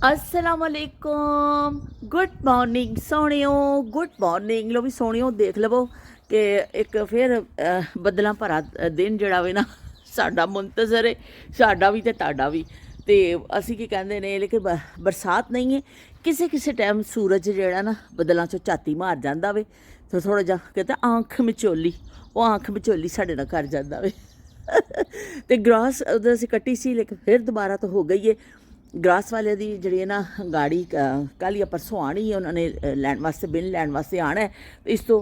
असलामुअलैकुम good morning सोहणियो good morning लो भी सोहणियो देख लवो कि एक फिर बदलों भरा दिन जड़ा वे ना साडा मुंतज़र है साडा भी ते ताडा भी ते असी की कहंदे ने लेकिन बरसात नहीं है किसी किसी टाइम सूरज जड़ा ना बदलों चो झाती मार जाता वे तो थोड़ा जा कहते आंख मिचोली वो आंख मिचोली साडे नाल कर जाता वे तो ग्रास उधर असी कट्टी सी लेकिन फिर दोबारा तो हो गई है ग्रास वाले दी जिहड़ी है ना गाड़ी कल या परसों आनी है उन्होंने लैंड वास्ते बिल लैंड वास्ते आना है तो इस तो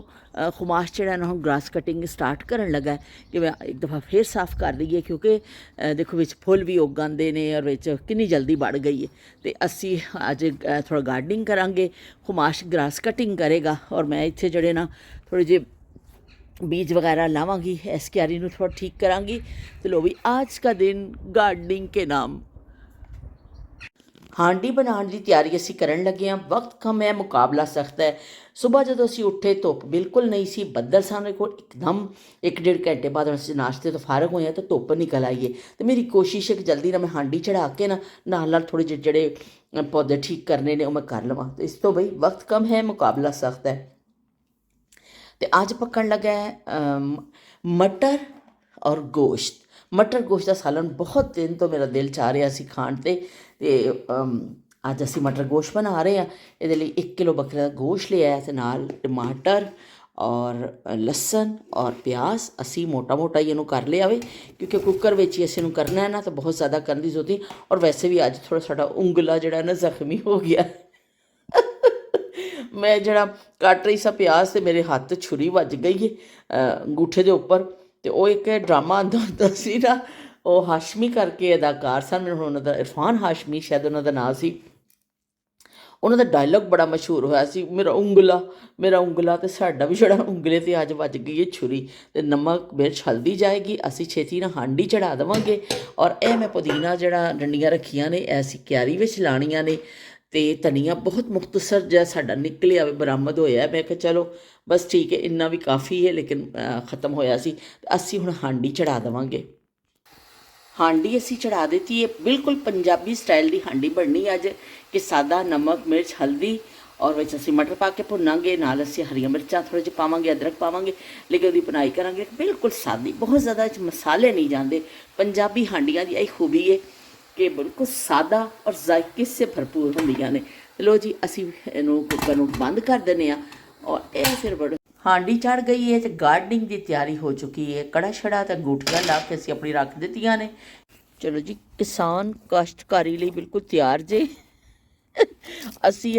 खुमाश जो ना हम ग्रास कटिंग स्टार्ट करन लगा है कि मैं एक दफ़ा फिर साफ़ कर दी है क्योंकि देखो विच फुल भी उग आंदे ने और विच कितनी जल्दी बढ़ गई है तो असी अज थोड़ा गार्डनिंग करांगे खुमाश ग्रास कटिंग करेगा और मैं इत्थे जड़े ना थोड़े जे बीज वगैरह लावांगी इस क्यारी नूं थोड़ा ठीक करांगी तो लो भी आज का दिन गार्डनिंग के नाम ਹਾਂਡੀ ਬਣਾਉਣ ਦੀ ਤਿਆਰੀ ਅਸੀਂ ਕਰਨ ਲੱਗੇ ਹਾਂ। ਵਕਤ ਕਮ ਹੈ, ਮੁਕਾਬਲਾ ਸਖਤ ਹੈ। ਸੁਬਾਹ ਜਦੋਂ ਅਸੀਂ ਉੱਠੇ ਧੁੱਪ ਬਿਲਕੁਲ ਨਹੀਂ ਸੀ, ਬੱਦਲ ਸਾਡੇ ਕੋਲ ਇੱਕਦਮ 1-1.5 ਘੰਟੇ ਬਾਅਦ ਅਸੀਂ ਨਾਸ਼ਤੇ ਤੋਂ ਫਾਰਗ ਹੋਏ ਹਾਂ ਤਾਂ ਧੁੱਪ ਨਿਕਲ ਆਈ ਹੈ ਅਤੇ ਮੇਰੀ ਕੋਸ਼ਿਸ਼ ਹੈ ਕਿ ਜਲਦੀ ਨਾਲ ਮੈਂ ਹਾਂਡੀ ਚੜ੍ਹਾ ਕੇ ਨਾਲ ਨਾਲ ਥੋੜ੍ਹੇ ਜਿਹੇ ਜਿਹੜੇ ਪੌਦੇ ਠੀਕ ਕਰਨੇ ਨੇ ਉਹ ਮੈਂ ਕਰ ਲਵਾਂ। ਅਤੇ ਇਸ ਤੋਂ ਬਈ ਵਕਤ ਕਮ ਹੈ, ਮੁਕਾਬਲਾ ਸਖਤ ਹੈ। ਅਤੇ ਅੱਜ ਪੱਕਣ ਲੱਗਾ ਹੈ ਮਟਰ ਔਰ ਗੋਸ਼ਤ। मटर गोश्त का सालन बहुत दिन तो मेरा दिल चाह रहा सी खाण ते अज असी मटर गोश्त बना रहे हैं। ये 1 किलो बकरे का गोश्त लिया है, नाल टमाटर और लसन और प्याज असी मोटा मोटा ही इनू कर लिया वे क्योंकि कुकर में ही असी करना है ना तो बहुत ज़्यादा करने की जरूरत नहीं। और वैसे भी अज थोड़ा साडा उंगला जड़ा ना जख्मी हो गया मैं जड़ा कट रही सा प्याज तो मेरे हाथ छुरी वज गई है अंगूठे के उपर। तो वो एक ड्रामा आंदा हुंदा सी ना, वो हाशमी करके अदाकार सन, मैनूं उन्हां दा इरफान हाशमी शायद उन्हां दा नाम सी। उन्हां दा डायलॉग बड़ा मशहूर होया सी, मेरा उंगला तो साडा भी छड़ा उंगले ते अज वज गई है छुरी। तो नमक मिर्च हल्दी जाएगी, असी छेती ना हांडी चढ़ा देवांगे। और यह मैं पुदीना जड़ा डंडियां रखियां ने ऐसी क्यारी विच लाणियां ने ते धनिया बहुत मुख्तसर जिहा साडा निकलिया बरामद होया। मैं कहा चलो बस ठीक है, इन्ना भी काफ़ी है लेकिन ख़त्म होया सी। असी हुण हांडी चढ़ा देवांगे। हांडी असी चढ़ा देती है, बिल्कुल पंजाबी स्टाइल की हांडी बननी अज कि सादा नमक मिर्च हल्दी और विच असी मटर पा के भुनांगे, नाल असी हरियां मिर्चां थोड़े जिहे पावांगे, अदरक पावांगे, लेकिन उहदी बुनाई करांगे बिल्कुल सादी, बहुत ज़्यादा मसाले नहीं जाते। पंजाबी हांडियां दी यही खूबी है कि बिल्कुल सादा और जायके से भरपूर होंदियां ने। लो जी असी इहनूं कुकर नूं बंद कर दिंदे आ और यह फिर बड़े हांडी चढ़ गई है तो गार्डनिंग की तैयारी हो चुकी है। कड़ा छड़ा तो अंगूठियां ला के असी अपनी रख दित्तियां ने। चलो जी किसान काश्तकारी लिए बिल्कुल तैयार जे असी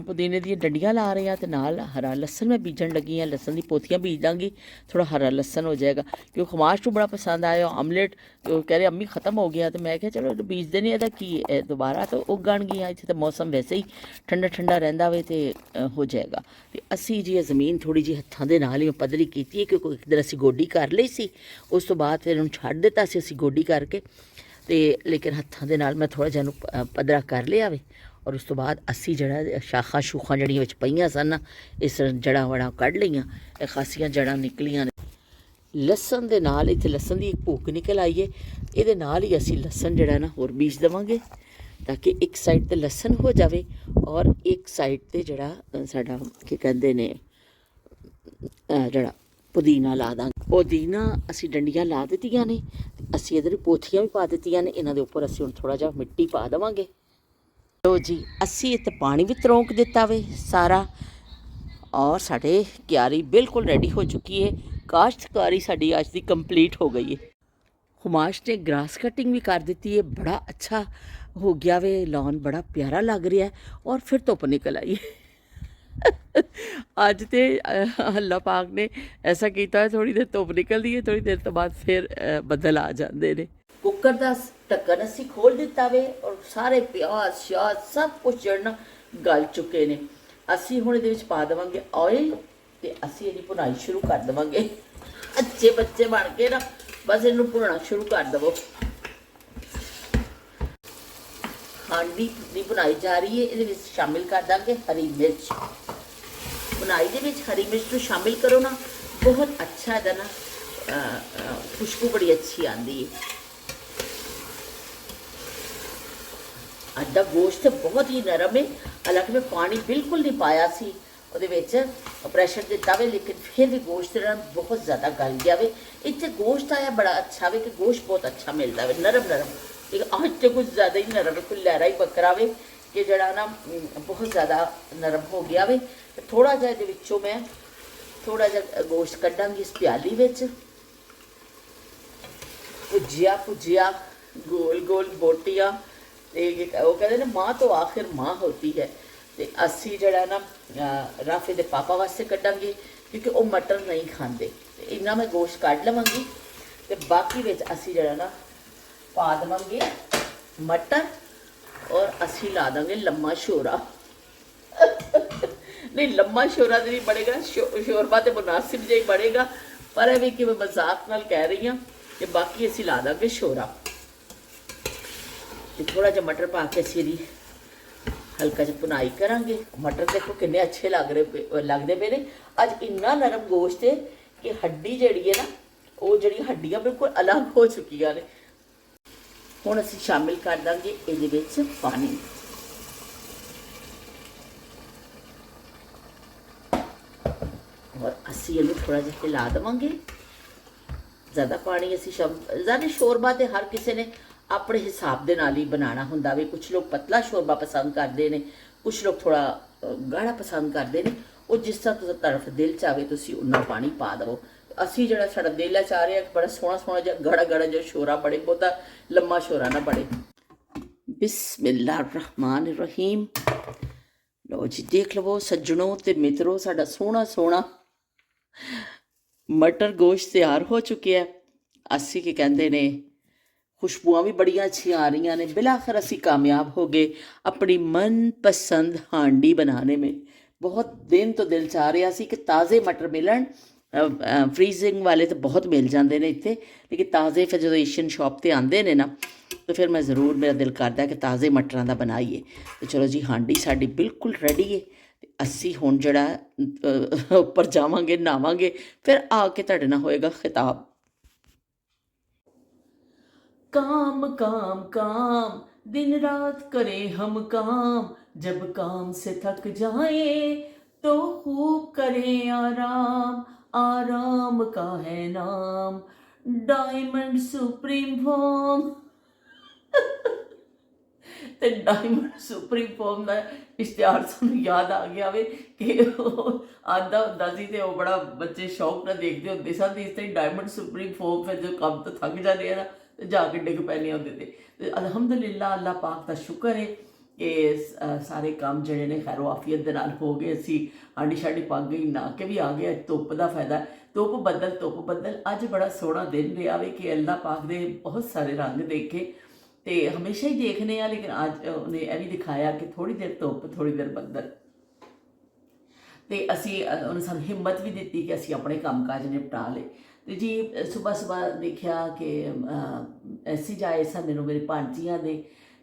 पुदीने दी डंडियां ला रहे हैं तो नाल हरा लसन मैं बीजन लगी हाँ। लसन की पोथियां बीज दांगी, थोड़ा हरा लसन हो जाएगा क्योंकि खुमाश को बड़ा पसंद आया। आमलेट तो कह रहे अम्मी ख़त्म हो गया तो मैं क्या चलो बीज देने अदा की दोबारा तो उगणगियां। इत्थे तो मौसम वैसे ही ठंडा ठंडा रहिंदा वे तो हो जाएगा। तो असी जी ज़मीन थोड़ी जी हत्थां दे नाल ही पद्धरी कीती है क्योंकि एक दिन असी गोडी कर लई सी, उस तो बाद फिर उन्हें छड्ड दित्ता सी असी गोडी करके तो लेकिन हत्थां दे नाल मैं थोड़ा जिहा पद्धरा कर लिया वे। और उस तो बाद असी जड़ा शाखा शूखा जड़ियां विच पईयां सन इस जड़ा वड़ा कढ़ लईयां, खासियां जड़ा निकलियां ने। लसन दे नाल इत्थे लसन दी एक भूक निकल आई है, इहदे नाल ही असी लसन जड़ा ना होर बीज देवांगे ताकि एक साइड ते लसन हो जाए और एक साइड ते जड़ा साडा की कहंदे ने जड़ा पुदीना ला दांगे। पुदीना असी डंडियां ला दित्तियां ने, असी इधर पोथियां भी पा दित्तियां ने। इन्हां दे उपर असी हुण थोड़ा जिहा मिट्टी पा देवांगे। लो जी असी इत्थे पानी भी तरौंक दिता वे सारा और साढ़े क्यारी बिल्कुल रेडी हो चुकी है। काश्तकारी साड़ी आज की कंप्लीट हो गई है। खुमाश ने ग्रास कटिंग भी कर दी है, बड़ा अच्छा हो गया वे, लॉन बड़ा प्यारा लग रहा है। और फिर धुप निकल आई है अज तो अल्लाह पाक ने ऐसा किया है, थोड़ी देर धुप निकलती है, थोड़ी देर तो बाद फिर बदल आ जाते हैं। कुकर का ढक्कन असी खोल दिता वे और सारे प्याज श्याज सब कुछ जड़ना गल चुके ने। असी हुण इहदे विच पा देवांगे ऑयल ते असी इहदी भुनाई शुरू कर देवांगे। अच्छे बच्चे बन के ना बस इहनूं भुनना शुरू कर देवो। हांडी दी भुनाई जा रही है, इहदे विच शामिल कर देंगे हरी मिर्च। भुनाई दे विच हरी मिर्च नूं शामिल करो ना, बहुत अच्छा इहदा ना खुशबू बड़ी अच्छी आती है। ਅੱਜ ਦਾ ਗੋਸ਼ਤ ਬਹੁਤ ਹੀ ਨਰਮ ਹੈ। ਹਾਲਾਂਕਿ ਮੈਂ ਪਾਣੀ ਬਿਲਕੁਲ ਨਹੀਂ ਪਾਇਆ ਸੀ ਉਹਦੇ ਵਿੱਚ, ਪ੍ਰੈਸ਼ਰ ਦਿੱਤਾ ਵੇ, ਲੇਕਿਨ ਫਿਰ ਵੀ ਗੋਸ਼ਤ ਜਿਹੜਾ ਬਹੁਤ ਜ਼ਿਆਦਾ ਗਲ ਗਿਆ ਵੇ। ਇੱਥੇ ਗੋਸ਼ਤ ਆਇਆ ਬੜਾ ਅੱਛਾ ਵੇ, ਕਿ ਗੋਸ਼ਤ ਬਹੁਤ ਅੱਛਾ ਮਿਲਦਾ ਵੇ, ਨਰਮ ਨਰਮ। ਲੇਕਿਨ ਅੱਜ ਤੇ ਕੁਝ ਜ਼ਿਆਦਾ ਹੀ ਨਰਮ, ਕੋਈ ਲਹਿਰਾ ਹੀ ਬੱਕਰਾ ਵੇ ਕਿ ਜਿਹੜਾ ਨਾ ਬਹੁਤ ਜ਼ਿਆਦਾ ਨਰਮ ਹੋ ਗਿਆ ਵੇ। ਥੋੜ੍ਹਾ ਜਿਹਾ ਇਹਦੇ ਵਿੱਚੋਂ ਮੈਂ ਥੋੜ੍ਹਾ ਜਿਹਾ ਗੋਸ਼ਤ ਕੱਢਾਂਗੀ ਇਸ ਪਿਆਲੀ ਵਿੱਚ। ਭੁਜਿਆ ਭੁਜਿਆ ਗੋਲ ਗੋਲ ਬੋਟੀਆਂ, ਤੇ ਉਹ ਕਹਿੰਦੇ ਨੇ ਮਾਂ ਤੋਂ ਆਖਿਰ ਮਾਂ ਹੋਤੀ ਹੈ। ਤੇ ਅਸੀਂ ਜਿਹੜਾ ਨਾ ਰਾਫੇ ਦੇ ਪਾਪਾ ਵਾਸਤੇ ਕੱਢਾਂਗੇ, ਕਿਉਂਕਿ ਉਹ ਮਟਰ ਨਹੀਂ ਖਾਂਦੇ। ਤੇ ਇੰਨਾ ਮੈਂ ਗੋਸ਼ਤ ਕੱਢ ਲਵਾਂਗੀ, ਤੇ ਬਾਕੀ ਵਿੱਚ ਅਸੀਂ ਜਿਹੜਾ ਨਾ ਪਾ ਦੇਵਾਂਗੇ ਮਟਰ, ਔਰ ਅਸੀਂ ਲਾ ਦਾਂਗੇ ਲੰਮਾ ਸ਼ੋਰਾ। ਨਹੀਂ, ਲੰਮਾ ਸ਼ੋਰਾ ਤਾਂ ਨਹੀਂ ਬਣੇਗਾ, ਸ਼ੋਰਬਾ ਤੇ ਮੁਨਾਸਿਬ ਜਿਹਾ ਹੀ ਬਣੇਗਾ, ਪਰ ਇਹ ਵੀ ਕਿ ਮੈਂ ਮਜ਼ਾਕ ਨਾਲ ਕਹਿ ਰਹੀ ਹਾਂ ਕਿ ਬਾਕੀ ਅਸੀਂ ਲਾ ਦਾਂਗੇ ਸ਼ੋਰਾ। ਤੇ ਥੋੜਾ ਜਿਹਾ ਮਟਰ ਪਾ ਕੇ ਅਸੀਂ ਇਹਦੀ ਹਲਕਾ ਜਿਹਾ ਭੁਨਾਈ ਕਰਾਂਗੇ। ਮਟਰ ਦੇਖੋ ਕਿੰਨੇ ਅੱਛੇ ਲੱਗਦੇ ਪਏ ਨੇ। ਅੱਜ ਇੰਨਾ ਨਰਮ ਗੋਸ਼ਤ ਹੈ ਕਿ ਹੱਡੀ ਜਿਹੜੀ ਹੈ ਨਾ, ਉਹ ਜਿਹੜੀ ਹੱਡੀਆਂ ਬਿਲਕੁਲ ਅਲੱਗ ਹੋ ਚੁੱਕੀਆਂ ਨੇ। ਹੁਣ ਅਸੀਂ ਸ਼ਾਮਿਲ ਕਰ ਦਾਂਗੇ ਇਹਦੇ ਵਿੱਚ ਪਾਣੀ। ਔਰ ਅਸੀਂ ਇਹਨੂੰ ਥੋੜਾ ਜਿਹਾ ਹਿਲਾ ਦੇਵਾਂਗੇ। ਜ਼ਿਆਦਾ ਪਾਣੀ ਅਸੀਂ ਜ਼ਿਆਦਾ ਸ਼ੋਰਬਾ ਤੇ ਹਰ ਕਿਸੇ ਨੇ ਆਪਣੇ ਹਿਸਾਬ ਦੇ ਨਾਲ ਹੀ ਬਣਾਉਣਾ ਹੁੰਦਾ ਵੇ। ਕੁਛ ਲੋਕ ਪਤਲਾ ਸ਼ੋਰਬਾ ਪਸੰਦ ਕਰਦੇ ਨੇ, ਕੁਛ ਲੋਕ ਥੋੜਾ ਗਾੜਾ ਪਸੰਦ ਕਰਦੇ ਨੇ। ਉਹ ਜਿਸ ਤਰ੍ਹਾਂ ਤਰਫ ਦਿਲ ਚਾਹਵੇ ਤੁਸੀਂ ਉਨਾ ਪਾਣੀ ਪਾ ਦੇਵੋ। ਅਸੀਂ ਜਿਹੜਾ ਸਾਡਾ ਦਿਲ ਚਾਹ ਰਿਹਾ ਬੜਾ ਸੋਹਣਾ ਸੋਹਣਾ ਜਿਹਾ ਗਾੜਾ ਗਾੜਾ ਜਿਹਾ ਸ਼ੋਰਾ ਬਣੇ, ਬਹੁਤਾ ਲੰਮਾ ਸ਼ੋਰਾ ਨਾ ਬਣੇ। ਬਿਸਮਿਲ੍ਲਾਹਿਰ ਰਹਿਮਾਨਿਰ ਰਹੀਮ। ਲਓ ਜੀ, ਦੇਖ ਲਵੋ ਸੱਜਣੋ ਤੇ ਮਿੱਤਰੋ, ਸਾਡਾ ਸੋਹਣਾ ਸੋਹਣਾ ਮਟਰ ਗੋਸ਼ਤ ਤਿਆਰ ਹੋ ਚੁੱਕਿਆ। ਅਸੀਂ ਕੀ ਕਹਿੰਦੇ ਨੇ, ਖੁਸ਼ਬੂਆਂ ਵੀ ਬੜੀਆਂ ਅੱਛੀਆਂ ਆ ਰਹੀਆਂ ਨੇ। ਬਿਲਾਖਰ ਅਸੀਂ ਕਾਮਯਾਬ ਹੋ ਗਏ ਆਪਣੀ ਮਨਪਸੰਦ ਹਾਂਡੀ ਬਣਾने में। ਬਹੁਤ ਦਿਨ ਤੋਂ ਦਿਲ ਚਾਹ ਰਿਹਾ ਸੀ ਕਿ ਤਾਜ਼ੇ ਮਟਰ ਮਿਲਣ। ਫਰੀਜ਼ਿੰਗ ਵਾਲੇ ਤਾਂ ਬਹੁਤ ਮਿਲ ਜਾਂਦੇ ਨੇ ਇੱਥੇ, ਲੇਕਿਨ ਤਾਜ਼ੇ ਫਿਰ ਜਦੋਂ ਏਸ਼ੀਅਨ ਸ਼ਾਪ 'ਤੇ ਆਉਂਦੇ ਨੇ ਨਾ, ਤਾਂ ਫਿਰ ਮੈਂ ਜ਼ਰੂਰ, ਮੇਰਾ ਦਿਲ ਕਰਦਾ ਕਿ ਤਾਜ਼ੇ ਮਟਰਾਂ ਦਾ ਬਣਾਈਏ। ਅਤੇ ਚਲੋ ਜੀ, ਹਾਂਡੀ ਸਾਡੀ ਬਿਲਕੁਲ ਰੈਡੀ ਹੈ। ਅਤੇ ਅਸੀਂ ਹੁਣ ਜਿਹੜਾ ਉੱਪਰ ਜਾਵਾਂਗੇ, ਨਹਾਵਾਂਗੇ, ਫਿਰ ਆ ਕੇ ਤੁਹਾਡੇ ਨਾਲ ਹੋਏਗਾ ਖਿਤਾਬ। काम काम काम दिन रात करें हम काम, जब काम से थक जाए तो खूब करें आराम, आराम का है नाम डायमंड सुप्रीम फॉर्म। ਤੇ ਡਾਇਮੰਡ ਸੁਪਰੀਮ ਫੋਮ ਦਾ ਇਸ਼ਤਿਹਾਰ ਸਾਨੂੰ ਯਾਦ ਆ ਗਿਆ ਵੇ ਕਿ ਉਹ ਆਉਂਦਾ ਹੁੰਦਾ ਸੀ, ਤੇ ਉਹ ਬੜਾ ਬੱਚੇ ਸ਼ੌਕ ਨਾਲ ਦੇਖਦੇ ਹੁੰਦੇ ਸਨ। ਇਸ ਤਰ੍ਹਾਂ ਡਾਇਮੰਡ ਸੁਪਰੀਮ ਫੋਮ ਫਿਰ ਜਦੋਂ ਕੰਮ ਤੋਂ ਥੱਕ ਜਾਂਦੇ ਆ ਨਾ, ਤੇ ਜਾ ਕੇ ਡਿੱਗ ਪੈਂਦੇ ਹੁੰਦੇ ਤੇ ਅਲਹਮਦੁਲਿਲਾ, ਅੱਲਾਹ ਪਾਕ ਦਾ ਸ਼ੁਕਰ ਹੈ ਕਿ ਸਾਰੇ ਕੰਮ ਜਿਹੜੇ ਨੇ ਖੈਰੋ ਆਫੀਅਤ ਦੇ ਨਾਲ ਹੋ ਗਏ। ਅਸੀਂ ਹਾਂਡੀ ਸ਼ਾਡੀ ਪੱਕ ਗਈ, ਨਹਾ ਕੇ ਵੀ ਆ ਗਏ। ਧੁੱਪ ਦਾ ਫਾਇਦਾ, ਧੁੱਪ ਬੱਦਲ। ਅੱਜ ਬੜਾ ਸੋਹਣਾ ਦਿਨ ਰਿਹਾ ਵੇ ਕਿ ਅੱਲਾਹ ਪਾਕ ਦੇ ਬਹੁਤ ਸਾਰੇ ਰੰਗ ਦੇਖੇ। ਤੇ ਹਮੇਸ਼ਾ ਹੀ ਦੇਖਦੇ ਆ, ਲੇਕਿਨ ਅੱਜ ਉਹਨੇ ਇਹ ਵੀ ਦਿਖਾਇਆ ਕਿ ਥੋੜੀ ਦੇਰ ਧੁੱਪ, ਥੋੜੀ ਦੇਰ ਬੱਦਲ। ਤੇ ਅਸੀਂ ਉਹਨੇ ਸਾਨੂੰ ਹਿੰਮਤ ਵੀ ਦਿੱਤੀ ਕਿ ਅਸੀਂ ਆਪਣੇ ਕੰਮਕਾਜ ਨਿਪਟਾ ਲਏ। ਤੇ ਜੀ ਸੁਬਾਹ ਦੇਖਿਆ ਕਿ ਮੈਸੇਜ ਆਏ ਸਨ ਮੈਨੂੰ ਮੇਰੇ ਭਾਂਜੀਆਂ ਦੇ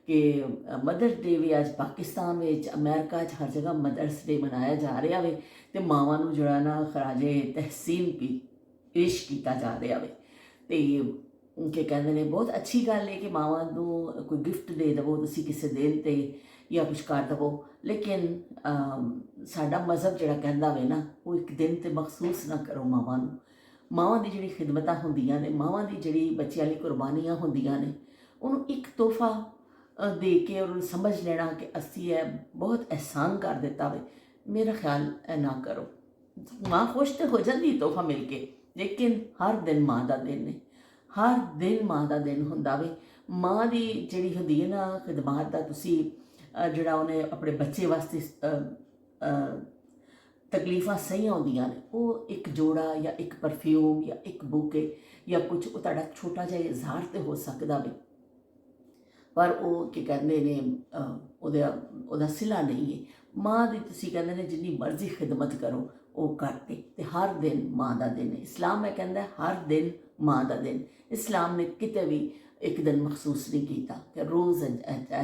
ਕਿ ਮਦਰਸ ਡੇ ਵੀ ਅੱਜ ਪਾਕਿਸਤਾਨ ਵਿੱਚ, ਅਮਰੀਕਾ 'ਚ, ਹਰ ਜਗ੍ਹਾ ਮਦਰਸ ਡੇ ਮਨਾਇਆ ਜਾ ਰਿਹਾ ਵੇ। ਤੇ ਮਾਵਾਂ ਨੂੰ ਜਿਹੜਾ ਨਾ ਖਰਾਜੇ ਤਹਿਸੀਨ ਪੇਸ਼ ਕੀਤਾ ਜਾ ਰਿਹਾ ਵੇ। ਤੇ ਕਿ ਕਹਿੰਦੇ ਨੇ ਬਹੁਤ ਅੱਛੀ ਗੱਲ ਹੈ ਕਿ ਮਾਵਾਂ ਨੂੰ ਕੋਈ ਗਿਫਟ ਦੇ ਦੇਵੋ ਤੁਸੀਂ ਕਿਸੇ ਦਿਨ 'ਤੇ, ਜਾਂ ਕੁਛ ਕਰ ਦੇਵੋ। ਲੇਕਿਨ ਸਾਡਾ ਮਜ਼ਹਬ ਜਿਹੜਾ ਕਹਿੰਦਾ ਵੇ ਨਾ, ਉਹ ਇੱਕ ਦਿਨ 'ਤੇ ਮਖਸੂਸ ਨਾ ਕਰੋ ਮਾਵਾਂ ਨੂੰ। ਮਾਵਾਂ ਦੀ ਜਿਹੜੀ ਖਿਦਮਤਾਂ ਹੁੰਦੀਆਂ ਨੇ, ਮਾਵਾਂ ਦੀ ਜਿਹੜੀ ਬੱਚਿਆਂ ਲਈ ਕੁਰਬਾਨੀਆਂ ਹੁੰਦੀਆਂ ਨੇ, ਉਹਨੂੰ ਇੱਕ ਤੋਹਫਾ ਦੇ ਕੇ ਉਹਨੂੰ ਸਮਝ ਲੈਣਾ ਕਿ ਅਸੀਂ ਇਹ ਬਹੁਤ ਅਹਿਸਾਨ ਕਰ ਦਿੱਤਾ ਵੇ। ਮੇਰਾ ਖਿਆਲ ਇਹ ਨਾ ਕਰੋ। ਮਾਂ ਖੁਸ਼ ਤਾਂ ਹੋ ਜਾਂਦੀ ਤੋਹਫਾ ਮਿਲ ਕੇ, ਲੇਕਿਨ ਹਰ ਦਿਨ ਮਾਂ ਦਾ ਦਿਨ ਹੈ, ਹਰ ਦਿਨ ਮਾਂ ਦਾ ਦਿਨ ਹੁੰਦਾ ਵੇ। ਮਾਂ ਦੀ ਜਿਹੜੀ ਹੁੰਦੀ ਹੈ ਨਾ ਖਿਦਮਤ ਦਾ, ਤੁਸੀਂ ਜਿਹੜਾ ਉਹਨੇ ਆਪਣੇ ਬੱਚੇ ਵਾਸਤੇ ਤਕਲੀਫਾਂ ਸਹੀਆਂ ਹੁੰਦੀਆਂ ਨੇ, ਉਹ ਇੱਕ ਜੋੜਾ ਜਾਂ ਇੱਕ ਪਰਫਿਊਮ ਜਾਂ ਇੱਕ ਬੁਕੇ ਜਾਂ ਕੁਝ, ਉਹ ਤੁਹਾਡਾ ਛੋਟਾ ਜਿਹਾ ਇਜ਼ਹਾਰ ਤੇ ਹੋ ਸਕਦਾ ਵੇ, ਪਰ ਉਹ ਕੀ ਕਹਿੰਦੇ ਨੇ ਉਹਦਾ ਸਿਲਾ ਨਹੀਂ ਹੈ। ਮਾਂ ਦੀ ਤੁਸੀਂ ਕਹਿੰਦੇ ਨੇ ਜਿੰਨੀ ਮਰਜ਼ੀ ਖਿਦਮਤ ਕਰੋ ਉਹ ਘੱਟ ਹੈ। ਤੇ ਹਰ ਦਿਨ ਮਾਂ ਦਾ ਦਿਨ ਹੈ। ਇਸਲਾਮ ਇਹ ਕਹਿੰਦਾ ਹਰ ਦਿਨ ਮਾਂ ਦਾ ਦਿਨ। ਇਸਲਾਮ ਨੇ ਕਿਤੇ ਵੀ ਇੱਕ ਦਿਨ ਮਖਸੂਸ ਨਹੀਂ ਕੀਤਾ ਕਿ ਰੋਜ਼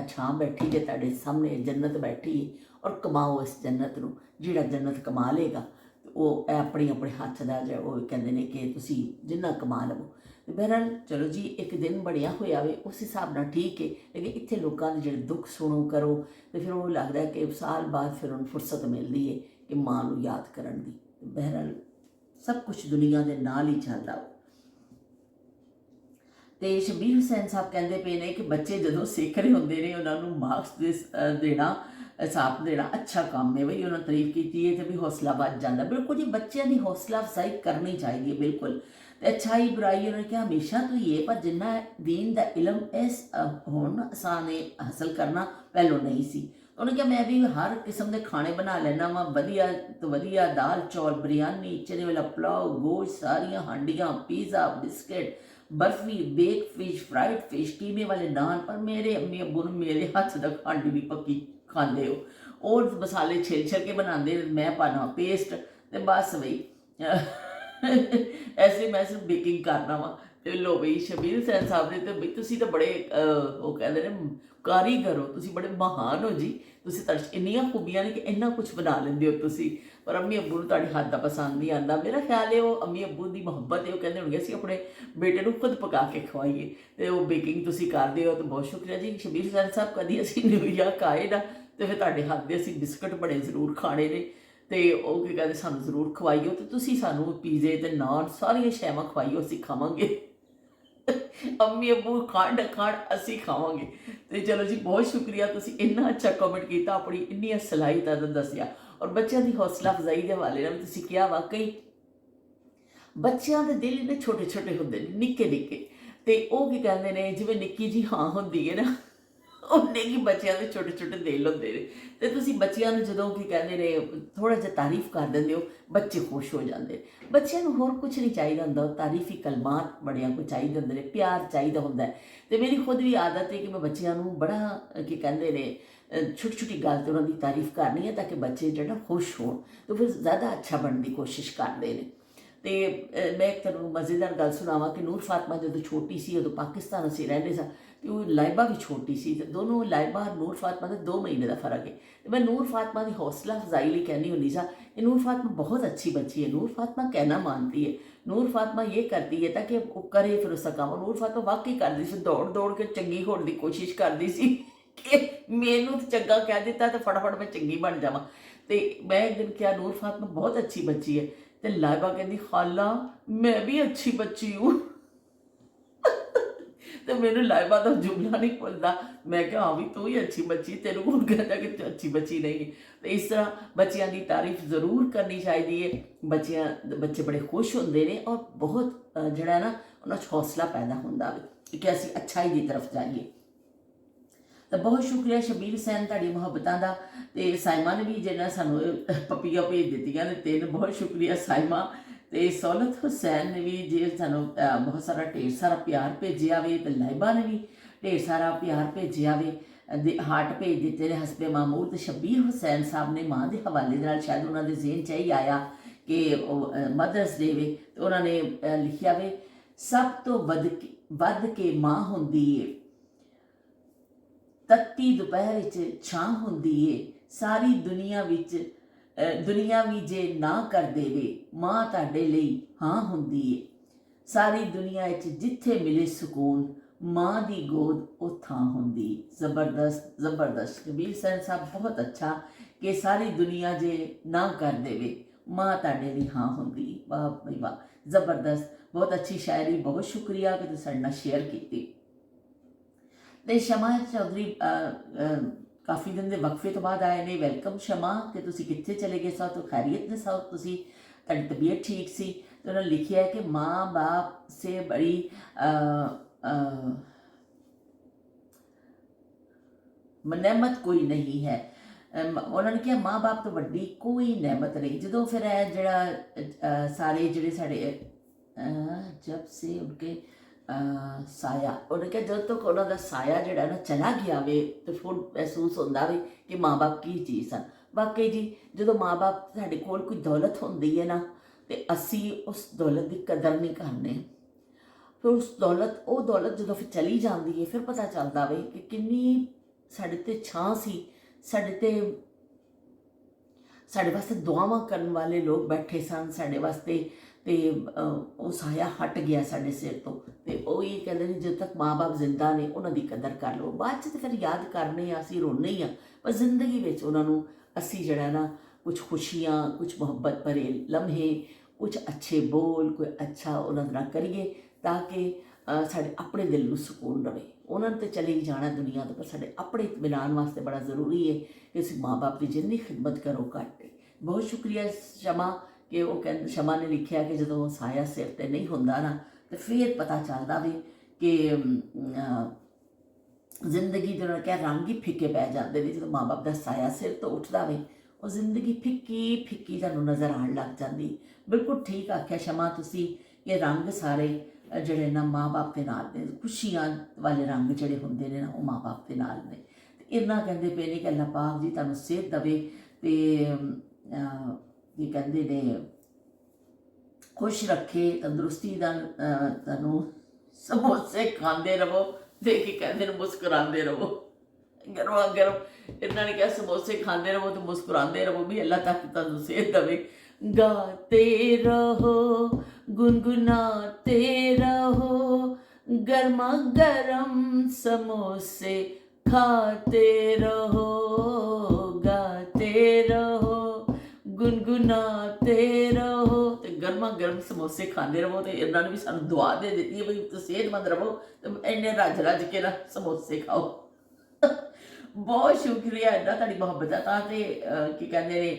ਛਾਂ ਬੈਠੀ ਜੇ ਤੁਹਾਡੇ ਸਾਹਮਣੇ ਜੰਨਤ ਬੈਠੀ ਹੈ, ਔਰ ਕਮਾਓ ਇਸ ਜੰਨਤ ਨੂੰ। ਜਿਹੜਾ ਜੰਨਤ ਕਮਾ ਲੇਗਾ ਉਹ ਆਪਣੀ ਆਪਣੇ ਹੱਥ ਦਾ, ਜਾਂ ਉਹ ਕਹਿੰਦੇ ਨੇ ਕਿ ਤੁਸੀਂ ਜਿੰਨਾ ਕਮਾ ਲਵੋ। ਬਹਰਹਾਲ ਚਲੋ ਜੀ, ਇੱਕ ਦਿਨ ਬਣਿਆ ਹੋਇਆ ਵੇ ਉਸ ਹਿਸਾਬ ਨਾਲ ਠੀਕ ਹੈ, ਲੇਕਿਨ ਇੱਥੇ ਲੋਕਾਂ ਦੇ ਜਿਹੜੇ ਦੁੱਖ ਸੁਣੋ ਕਰੋ ਤੇ ਫਿਰ ਉਹ ਲੱਗਦਾ ਕਿ ਸਾਲ ਬਾਅਦ ਫਿਰ ਉਹਨੂੰ ਫੁਰਸਤ ਮਿਲਦੀ ਹੈ ਕਿ ਮਾਂ ਨੂੰ ਯਾਦ ਕਰਨ ਦੀ। ਬਹਰਹਾਲ ਸਭ ਕੁਛ ਦੁਨੀਆ ਦੇ ਨਾਲ ਹੀ ਚੱਲਦਾ। ਤੇ ਸ਼ਬੀਰ ਹੁਸੈਨ ਸਾਹਿਬ ਕਹਿੰਦੇ ਪਏ ਨੇ ਕਿ ਬੱਚੇ ਜਦੋਂ ਸਿੱਖ ਰਹੇ ਹੁੰਦੇ ਨੇ ਉਹਨਾਂ ਨੂੰ ਮਾਰਕਸ ਦੇਣਾ, ਹਿਸਾਬ ਦੇਣਾ ਅੱਛਾ ਕੰਮ ਹੈ। ਬਈ ਉਹਨਾਂ ਤਾਰੀਫ ਕੀਤੀ ਹੈ ਤੇ ਵੀ ਹੌਸਲਾ ਵੱਧ ਜਾਂਦਾ। ਬਿਲਕੁਲ ਜੀ, ਬੱਚਿਆਂ ਦੀ ਹੌਸਲਾ ਅਫਜ਼ਾਈ ਕਰਨੀ ਚਾਹੀਦੀ ਹੈ ਬਿਲਕੁਲ। ਤੇ ਅੱਛਾਈ ਬੁਰਾਈ ਉਹਨਾਂ ਨੇ ਕਿਹਾ ਹਮੇਸ਼ਾ ਤੋਂ ਹੀ ਹੈ, ਪਰ ਜਿੰਨਾ ਦੀਨ ਦਾ ਇਲਮ ਇਸ ਹੁਣ ਆਸਾਨ ਹੈ ਹਾਸਲ ਕਰਨਾ, ਪਹਿਲੋਂ ਨਹੀਂ ਸੀ। ਉਹਨੇ ਕਿਹਾ ਮੈਂ ਵੀ ਹਰ ਕਿਸਮ ਦੇ ਖਾਣੇ ਬਣਾ ਲੈਣਾ ਵਾ, ਵਧੀਆ ਤੋਂ ਵਧੀਆ ਦਾਲ ਚੌਲ, ਬਿਰਿਆਨੀ, ਚਨੇ ਵਾਲਾ ਪੁਲਾਓ, ਗੋਸ਼ਤ, ਸਾਰੀਆਂ ਹਾਂਡੀਆਂ, pizza, biscuit, barfi, bake fish, fried fish, ਕੀਮੇ ਵਾਲੇ ਨਾਨ। ਪਰ ਮੇਰੇ ਅੰਮੀ ਅੱਬੂ ਨੂੰ ਮੇਰੇ ਹੱਥ ਦਾ ਹਾਂਡੀ ਨਹੀਂ ਪੱਕੀ ਖਾਂਦੇ। ਉਹ ਮਸਾਲੇ ਛਿਲ ਛਿਲ ਕੇ ਬਣਾਉਂਦੇ, ਮੈਂ ਪਾਣਾ ਪੇਸਟ ਤੇ ਬਸ ਬਈ ਐਸੇ ਮੈਂ ਸਿਰਫ ਬੇਕਿੰਗ ਕਰਨਾ ਵਾ। ਤੇ ਲੋ ਬਈ ਸ਼ਬੀਰ ਹੁਸੈਨ ਸਾਹਿਬ ਨੇ ਤੇ ਬਈ ਤੁਸੀਂ ਤਾਂ ਬੜੇ ਉਹ ਕਹਿੰਦੇ ਨੇ ਕਾਰੀਗਰ ਹੋ, ਤੁਸੀਂ ਬੜੇ ਮਹਾਨ ਹੋ ਜੀ, ਤੁਸੀਂ ਤਾਂ ਇੰਨੀਆਂ ਖੂਬੀਆਂ ਨੇ ਕਿ ਇੰਨਾ ਕੁਛ ਬਣਾ ਲੈਂਦੇ ਹੋ ਤੁਸੀਂ। ਪਰ ਅੰਮੀ ਅੱਬੂ ਨੂੰ ਤੁਹਾਡੀ ਹੱਥ ਦਾ ਪਸੰਦ ਨਹੀਂ ਆਉਂਦਾ। ਮੇਰਾ ਖਿਆਲ ਹੈ ਉਹ ਅੰਮੀ ਅੱਬੂ ਦੀ ਮੁਹੱਬਤ ਹੈ, ਉਹ ਕਹਿੰਦੇ ਹੋਣਗੇ ਅਸੀਂ ਆਪਣੇ ਬੇਟੇ ਨੂੰ ਖੁਦ ਪਕਾ ਕੇ ਖਵਾਈਏ। ਤੇ ਉਹ ਬੇਕਿੰਗ ਤੁਸੀਂ ਕਰਦੇ ਹੋ ਤਾਂ ਬਹੁਤ ਸ਼ੁਕਰੀਆ ਜੀ ਸ਼ਬੀਰ ਹੁਸੈਨ ਸਾਹਿਬ। ਕਦੀ ਅਸੀਂ ਨਿਊਯਾਰਕ ਆਏ ਨਾ ਤੇ ਫਿਰ ਤੁਹਾਡੇ ਹੱਥ ਦੇ ਅਸੀਂ ਬਿਸਕਟ ਬੜੇ ਜ਼ਰੂਰ ਖਾਣੇ ਨੇ। ਤੇ ਉਹ ਕੀ ਕਹਿੰਦੇ ਸਾਨੂੰ ਜ਼ਰੂਰ ਖਵਾਈਓ, ਤੇ ਤੁਸੀਂ ਸਾਨੂੰ ਪੀਜ਼ੇ ਤੇ ਨਾਨ ਸਾਰੀਆਂ ਸ਼ੈਵਾਂ ਖਵਾਈਓ, ਅਸੀਂ ਖਾਵਾਂਗੇ। ਅੰਮੀ ਅੱਬੂ ਖੰਡ ਅਸੀਂ ਖਾਵਾਂਗੇ। ਤੇ ਚਲੋ ਜੀ, ਬਹੁਤ ਸ਼ੁਕਰੀਆ, ਤੁਸੀਂ ਇੰਨਾ ਅੱਛਾ ਕਮੈਂਟ ਕੀਤਾ, ਆਪਣੀ ਇੰਨੀਆਂ ਸਲਾਈ ਤਾਂ ਦੱਸਿਆ। ਔਰ ਬੱਚਿਆਂ ਦੀ ਹੌਸਲਾ ਅਫਜ਼ਾਈ ਦੇ ਹਵਾਲੇ ਨਾਲ ਤੁਸੀਂ ਕਿਹਾ ਵਾਕਈ ਬੱਚਿਆਂ ਦੇ ਦਿਲ ਇੰਨੇ ਛੋਟੇ ਛੋਟੇ ਹੁੰਦੇ ਨੇ, ਨਿੱਕੇ ਨਿੱਕੇ। ਤੇ ਉਹ ਕੀ ਕਹਿੰਦੇ ਨੇ ਜਿਵੇਂ ਨਿੱਕੀ ਜੀ ਹਾਂ ਹੁੰਦੀ ਹੈ ਨਾ, ਉਹਨੇ ਕੀ ਬੱਚਿਆਂ ਦੇ ਛੋਟੇ ਛੋਟੇ ਦਿਲ ਹੁੰਦੇ ਨੇ। ਤੇ ਤੁਸੀਂ ਬੱਚਿਆਂ ਨੂੰ ਜਦੋਂ ਕੀ ਕਹਿੰਦੇ ਨੇ ਥੋੜ੍ਹਾ ਜਿਹਾ ਤਾਰੀਫ ਕਰ ਦਿੰਦੇ ਹੋ, ਬੱਚੇ ਖੁਸ਼ ਹੋ ਜਾਂਦੇ। ਬੱਚਿਆਂ ਨੂੰ ਹੋਰ ਕੁਛ ਨਹੀਂ ਚਾਹੀਦਾ ਹੁੰਦਾ, ਤਾਰੀਫੀ ਕਲਮਾਤ ਬੜਿਆਂ ਕੋ ਚਾਹੀਦੇ ਹੁੰਦੇ ਨੇ, ਪਿਆਰ ਚਾਹੀਦਾ ਹੁੰਦਾ। ਤੇ ਮੇਰੀ ਖੁਦ ਵੀ ਆਦਤ ਹੈ ਕਿ ਮੈਂ ਬੱਚਿਆਂ ਨੂੰ ਬੜਾ ਕੀ ਕਹਿੰਦੇ ਨੇ ਛੋਟੀ ਛੋਟੀ ਗੱਲ ਤੇ ਉਹਨਾਂ ਦੀ ਤਾਰੀਫ ਕਰਨੀ ਹੈ, ਤਾਂ ਕਿ ਬੱਚੇ ਜਿਹੜਾ ਖੁਸ਼ ਹੋਣ ਤੇ ਫਿਰ ਜ਼ਿਆਦਾ ਅੱਛਾ ਬਣਨ ਦੀ ਕੋਸ਼ਿਸ਼ ਕਰਦੇ ਨੇ। ਤੇ ਮੈਂ ਇੱਕ ਤੁਹਾਨੂੰ ਮਜ਼ੇਦਾਰ ਗੱਲ ਸੁਣਾਵਾਂ ਕਿ ਨੂਰ ਫਾਤਮਾ ਜਦੋਂ ਛੋਟੀ ਸੀ, ਉਦੋਂ ਪਾਕਿਸਤਾਨ ਅਸੀਂ ਰਹਿੰਦੇ ਸਾਂ, ਤੇ ਉਹ ਲਾਇਬਾ ਵੀ ਛੋਟੀ ਸੀ। ਤੇ ਦੋਨੋਂ ਲਾਇਬਾ ਨੂਰ ਫਾਤਮਾ ਦਾ 2 ਮਹੀਨੇ ਦਾ ਫਰਕ ਹੈ। ਤੇ ਮੈਂ ਨੂਰ ਫਾਤਮਾ ਦੀ ਹੌਸਲਾ ਅਫਜ਼ਾਈ ਲਈ कहनी होनी सा कि नूर फातमा बहुत अच्छी बच्ची है, नूर फातमा कहना मानती है, नूर फातमा ये करती है ताकि वो करे फिर उसका काम। नूर फातमा वाकई करती सी, दौड़ दौड़ के चंगी होने की कोशिश करती सी कि मैनू चंगा कह दिता तो फटाफट मैं चंगी बन जावां। तो मैं एक दिन क्या, नूर फातमा बहुत अच्छी बच्ची है। तो लाइबा कहती खाला मैं भी अच्छी बच्ची हूँ। ਤੇ ਮੈਨੂੰ ਲਾਇਬਾ ਦਾ ਜੁਮਲਾ ਨਹੀਂ ਭੁੱਲਦਾ। ਮੈਂ ਕਿਹਾ ਹਾਂ ਵੀ ਤੂੰ ਹੀ ਅੱਛੀ ਬੱਚੀ, ਤੈਨੂੰ ਕੌਣ ਕਹਿੰਦਾ ਕਿ ਤੂੰ ਅੱਛੀ ਬੱਚੀ ਨਹੀਂ ਹੈ। ਤੇ ਇਸ ਤਰ੍ਹਾਂ ਬੱਚਿਆਂ ਦੀ ਤਾਰੀਫ ਜ਼ਰੂਰ ਕਰਨੀ ਚਾਹੀਦੀ ਹੈ। ਬੱਚੇ ਬੜੇ ਖੁਸ਼ ਹੁੰਦੇ ਨੇ ਔਰ ਬਹੁਤ ਜਿਹੜਾ ਨਾ ਉਹਨਾਂ 'ਚ ਹੌਸਲਾ ਪੈਦਾ ਹੁੰਦਾ ਵੇ ਕਿ ਅਸੀਂ ਅੱਛਾਈ ਦੀ ਤਰਫ ਜਾਈਏ। ਤਾਂ ਬਹੁਤ ਸ਼ੁਕਰੀਆ ਸ਼ਬੀਰ ਹੁਸੈਨ ਤੁਹਾਡੀ ਮੁਹੱਬਤਾਂ ਦਾ। ਤੇ ਸਾਇਮਾ ਨੇ ਵੀ ਜਿਹੜਾ ਸਾਨੂੰ ਪਪੀਆਂ ਭੇਜ ਦਿੱਤੀਆਂ ਨੇ 3, ਬਹੁਤ ਸ਼ੁਕਰੀਆ ਸਾਇਮਾ। ਤੇ ਸੌਲਤ ਹੁਸੈਨ ਨੇ ਵੀ ਜੇ ਸਾਨੂੰ ਬਹੁਤ ਸਾਰਾ ਢੇਰ ਸਾਰਾ ਪਿਆਰ ਭੇਜਿਆ ਵੇ। ਤੇ ਲਾਇਬਾ ਨੇ ਵੀ ਢੇਰ ਸਾਰਾ ਪਿਆਰ ਭੇਜਿਆ ਵੇ, ਹਾਰਟ ਭੇਜ ਦਿੱਤੇ ਨੇ ਹਸਬੇ ਮਾਮੂਰ। ਤੇ ਸ਼ਬੀਰ ਹੁਸੈਨ ਸਾਹਿਬ ਨੇ ਮਾਂ ਦੇ ਹਵਾਲੇ ਨਾਲ ਸ਼ਾਇਦ ਉਹਨਾਂ ਦੇ ਜ਼ਿਹਨ 'ਚ ਹੀ ਆਇਆ ਕਿ ਉਹ ਮਦਰਸ ਡੇ ਵੇ, ਤੇ ਉਹਨਾਂ ਨੇ ਲਿਖਿਆ ਵੇ ਸਭ ਤੋਂ ਵੱਧ ਕੇ ਮਾਂ ਹੁੰਦੀ ਏ, ਤੱਤੀ ਦੁਪਹਿਰ ਵਿੱਚ ਛਾਂ ਹੁੰਦੀ ਏ, ਸਾਰੀ ਦੁਨੀਆ ਵੀ ਜੇ ਨਾ ਕਰ ਦੇਵੇ ਮਾਂ ਤੁਹਾਡੇ ਲਈ ਹਾਂ ਹੁੰਦੀ ਏ, ਸਾਰੀ ਦੁਨੀਆ ਵਿੱਚ ਜਿੱਥੇ ਮਿਲੇ ਸਕੂਨ ਮਾਂ ਦੀ ਗੋਦ ਉਹ ਥਾਂ ਹੁੰਦੀ। ਜ਼ਬਰਦਸਤ ਜ਼ਬਰਦਸਤ ਕਬੀਰ ਹੁਸੈਨ ਸਾਹਿਬ, ਬਹੁਤ ਅੱਛਾ ਕਿ ਸਾਰੀ ਦੁਨੀਆ ਜੇ ਨਾ ਕਰ ਦੇਵੇ ਮਾਂ ਤੁਹਾਡੇ ਲਈ ਹਾਂ ਹੁੰਦੀ। ਵਾਹ ਬਈ ਵਾਹ, ਜ਼ਬਰਦਸਤ, ਬਹੁਤ ਅੱਛੀ ਸ਼ਾਇਰੀ। ਬਹੁਤ ਸ਼ੁਕਰੀਆ ਕਿ ਤੁਸੀਂ ਸਾਡੇ ਨਾਲ ਸ਼ੇਅਰ ਕੀਤੀ। ਤੇ ਸ਼ਮਾ ਚੌਧਰੀ ਕਾਫੀ ਦਿਨ ਦੇ ਵਕਫੇ ਤੋਂ ਬਾਅਦ ਆਏ ਨੇ। ਵੈਲਕਮ ਸ਼ਮਾ, ਕਿ ਤੁਸੀਂ ਕਿੱਥੇ ਚਲੇ ਗਏ ਸੋ? ਤਾਂ ਖੈਰੀਅਤ ਦੇ ਸੋ ਤੁਸੀਂ? ਤੁਹਾਡੀ ਤਬੀਅਤ ਠੀਕ ਸੀ? ਤੇ ਉਹਨਾਂ ਲਿਖਿਆ ਹੈ ਕਿ ਮਾँ बाप से बड़ी ਨਹਿਮਤ ਕੋਈ ਨਹੀਂ ਹੈ। ਉਹਨਾਂ ਨੇ ਕਿਹਾ ਮਾँ ਬਾਪ ਤੋਂ ਵੱਡੀ ਕੋਈ ਨਹਿਮਤ ਨਹੀਂ। ਜਦੋਂ ਫਿਰ ਇਹ ਜਿਹੜਾ ਸਾਰੇ ਜਿਹੜੇ ਸਾਡੇ ਜਬ ਸੇ ਉਨਕੇ ਸਾਇਆ, ਉਹਨੇ ਕਿਹਾ ਜਦੋਂ ਤੱਕ ਉਹਨਾਂ ਦਾ ਸਾਇਆ ਜਿਹੜਾ ਨਾ ਚਲਾ ਗਿਆ ਵੇ ਤੇ ਫਿਰ ਮਹਿਸੂਸ ਹੁੰਦਾ ਵੇ ਕਿ ਮਾਂ ਬਾਪ ਕੀ ਚੀਜ਼ ਸਨ। ਵਾਕਈ ਜੀ, ਜਦੋਂ ਮਾਂ ਬਾਪ ਸਾਡੇ ਕੋਲ ਕੋਈ ਦੌਲਤ ਹੁੰਦੀ ਹੈ ਨਾ, ਤੇ ਅਸੀਂ ਉਸ ਦੌਲਤ ਦੀ ਕਦਰ ਨਹੀਂ ਕਰਦੇ। ਫਿਰ ਉਹ ਦੌਲਤ ਜਦੋਂ ਫਿਰ ਚਲੀ ਜਾਂਦੀ ਹੈ, ਫਿਰ ਪਤਾ ਚੱਲਦਾ ਵੇ ਕਿ ਕਿੰਨੀ ਸਾਡੇ ਤੇ ਛਾਂ ਸੀ, ਸਾਡੇ ਵਾਸਤੇ ਦੁਆਵਾਂ ਕਰਨ ਵਾਲੇ ਲੋਕ ਬੈਠੇ ਸਨ ਸਾਡੇ ਵਾਸਤੇ। ਤੇ ਉਹ ਸਾਇਆ ਹਟ ਗਿਆ ਸਾਡੇ ਸਿਰ ਤੋਂ। ਤੇ ਉਹ ਇਹ ਕਹਿੰਦੇ ਨੇ ਜਦ ਤੱਕ ਮਾਂ-ਬਾਪ ਜ਼ਿੰਦਾ ਨੇ ਉਹਨਾਂ ਦੀ ਕਦਰ ਕਰ ਲਓ, ਬਾਅਦ 'ਚ ਤਾਂ ਫਿਰ ਯਾਦ ਕਰਨੇ ਆ, ਅਸੀਂ ਰੋਂਦੇ ਹੀ ਆ, ਪਰ ਜ਼ਿੰਦਗੀ ਵਿੱਚ ਉਹਨਾਂ ਨੂੰ ਅਸੀਂ ਜਿਹੜਾ ਨਾ ਕੁਛ ਖੁਸ਼ੀਆਂ, ਕੁਛ ਮੁਹੱਬਤ ਭਰੇ ਲਮਹੇ, ਕੁਛ ਅੱਛੇ ਬੋਲ, ਕੋਈ ਅੱਛਾ ਉਹਨਾਂ ਨਾਲ ਕਰੀਏ ਤਾਂ ਕਿ ਸਾਡੇ ਆਪਣੇ ਦਿਲ ਨੂੰ ਸਕੂਨ ਰਵੇ। ਉਹਨਾਂ ਨੇ ਤਾਂ ਚਲੇ ਹੀ ਜਾਣਾ ਦੁਨੀਆ ਤੋਂ, ਪਰ ਸਾਡੇ ਆਪਣੇ ਮਿਲਾਉਣ ਵਾਸਤੇ ਬੜਾ ਜ਼ਰੂਰੀ ਹੈ ਕਿ ਅਸੀਂ ਮਾਂ-ਬਾਪ ਦੀ ਜਿੰਨੀ ਖਿਦਮਤ ਕਰੋ ਘੱਟ ਹੈ। ਬਹੁਤ ਸ਼ੁਕਰੀਆ ਸ਼ਮਾ ਕਿ ਉਹ ਕਹਿੰਦੇ, ਸ਼ਮਾ ਨੇ ਲਿਖਿਆ ਕਿ ਜਦੋਂ ਸਾਇਆ ਸਿਰ 'ਤੇ ਨਹੀਂ ਹੁੰਦਾ ਨਾ ਤਾਂ ਫਿਰ ਪਤਾ ਚੱਲਦਾ ਵੀ ਕਿ ਜ਼ਿੰਦਗੀ ਦੇ ਨਾਲ ਕਿਆ ਰੰਗ ਹੀ ਫਿੱਕੇ ਪੈ ਜਾਂਦੇ ਨੇ। ਜਦੋਂ ਮਾਂ-ਬਾਪ ਦਾ ਸਾਇਆ ਸਿਰ ਤੋਂ ਉੱਠਦਾ ਵੇ ਉਹ ਜ਼ਿੰਦਗੀ ਫਿੱਕੀ ਫਿੱਕੀ ਤੁਹਾਨੂੰ ਨਜ਼ਰ ਆਉਣ ਲੱਗ ਜਾਂਦੀ। ਬਿਲਕੁਲ ਠੀਕ ਆਖਿਆ ਸ਼ਮਾ ਤੁਸੀਂ, ਇਹ ਰੰਗ ਸਾਰੇ ਜਿਹੜੇ ਨਾ ਮਾਂ-ਬਾਪ ਦੇ ਨਾਲ ਨੇ, ਖੁਸ਼ੀਆਂ ਵਾਲੇ ਰੰਗ ਜਿਹੜੇ ਹੁੰਦੇ ਨੇ ਨਾ ਉਹ ਮਾਂ-ਬਾਪ ਦੇ ਨਾਲ ਨੇ। ਤੇ ਇਹਨਾਂ ਕਹਿੰਦੇ ਪਏ ਨੇ ਕਿ ਅੱਲਾਹ ਪਾਕ ਜੀ ਤੁਹਾਨੂੰ ਸਿਹਤ ਦੇਵੇ ਤੇ ਕੀ ਕਹਿੰਦੇ ਨੇ ਖੁਸ਼ ਰੱਖੇ, ਤੰਦਰੁਸਤੀ ਦਾ ਤੁਹਾਨੂੰ ਸਮੋਸੇ ਖਾਂਦੇ ਰਹੋ, ਦੇ ਕੇ ਕਹਿੰਦੇ ਨੇ ਮੁਸਕਰਾਉਂਦੇ ਰਹੋ। ਗਰਮਾ ਗਰਮ ਇਹਨਾਂ ਨੇ ਕਿਹਾ ਸਮੋਸੇ ਖਾਂਦੇ ਰਹੋ ਤੇ ਮੁਸਕਰਾਉਂਦੇ ਰਹੋ, ਵੀ ਅੱਲਾਹ ਤੱਕ ਤੁਹਾਨੂੰ ਸਿਹਤ ਦੇਵੇ। गाते रहो गुनगुनाते रहो, गर्मा गर्म समोसे खाते रहो, गाते रहो गुनगुनाते रहो। तो गर्मा गर्म समोसे खाते रहो। तो इन्होंने भी सानू दुआ दे दी है भाई तो सेहतमंद रहो, तो इन्ने रज रज के ना समोसे खाओ। बहुत शुक्रिया इन्ना तुहाडी मुहब्बत दा। ते की कहंदे ने